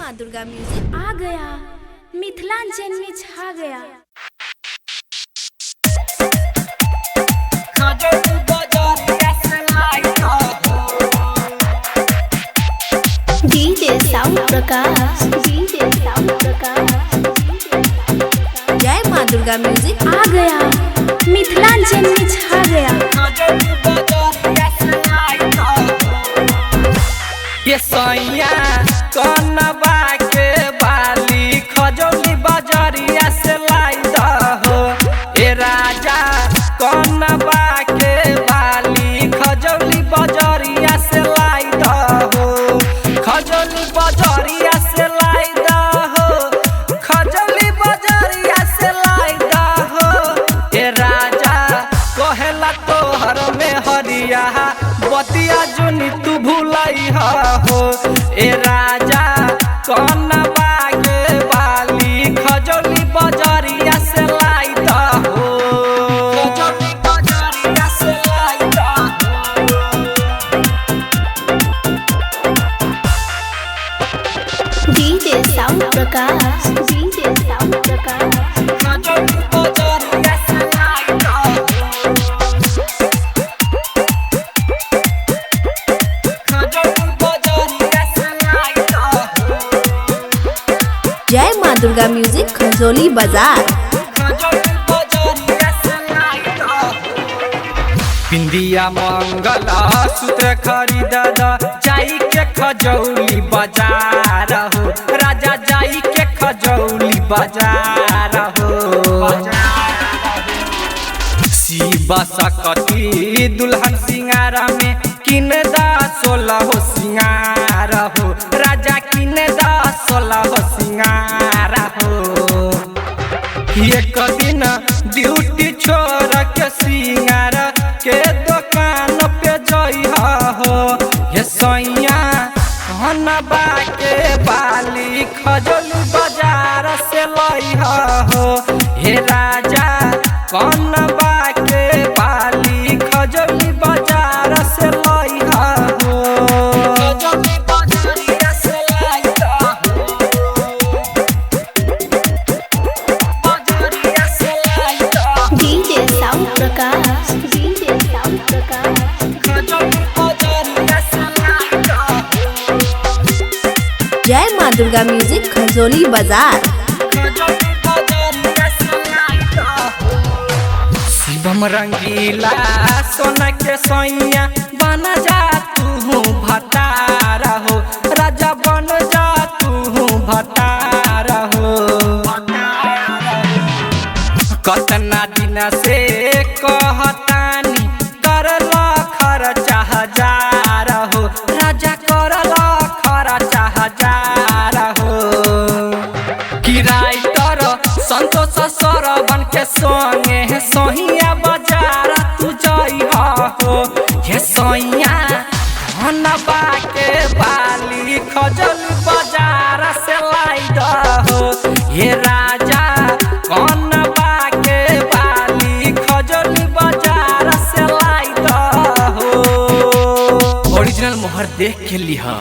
माँ दुर्गा म्यूजिक आ गया, मिथिलांचल में छा गया। DJ sound Prakash, DJ sound Prakash. जय माँ दुर्गा म्यूजिक आ गया, मिथिलांचल में छा गया। ये सैया कनबा के बाली खजौली बजरिया से लाई दहो। ए राजा कनबा के बाली खजौली बजरिया से लाई दहो। खजौली बजरिया से लाई दहो। खजौली बजरिया से लाई दहो। ए राजा कहेला तोहर में हरिया बतिया जुनी तू भूलाई हो। ए राजा कनबा के बाली खजौली बजरिया से लाई दहो। खजौली बजरिया से लाई दहो। DJ sound Prakash, DJ sound Prakash. Khajauli बजरिया से लाई दहो। खजौली बजरिया से लाई दहो। जय माँ दुर्गा म्यूजिक खजौली बाजार। बिंदिया मंगला सूत्र खरीद जाई के खजौली बाजार हो। राजा जाई के खजौली बाजार हो। शिव सकती दुल्हन सिंगार में किन दा 16 सिंगार हो। राजा किन दा 16 सिंगार हो। एक दिन ड्यूटी छोड़ के सिंगार के दुकान पे जइहा हो। ये सैया कनबा के बाली खजौली बाजार से लइहा हो। हे राजा कनबा के बाली खजौली बाजार से लइहा हो। खजौली बाजारिया से लइहा हो। बाजारिया से लइहा हो। DJ sound Prakash, DJ sound Prakash. Khajauli बाजारिया से लइहा हो। जय माँ दुर्गा म्यूजिक खजौली बाजार। शिवम रंगीला सोना के सैया बन जा तू भतारा हो। राजा बन जा तू भतारा हो। कतना दिन से कहतानी करला खर्चा हजार हो। राजा करला खर्चा हजार हो। किराइटर संतोष सरवन के संगे सहिया बाजार तू जइहा हो। ये सैया कनबा के बाली खजौली बाजार से लाई दहो। ये राजा कनबा के बाली खजौली बाजार से लाई दहो। ओरिजिनल मोहर देख के लिहा।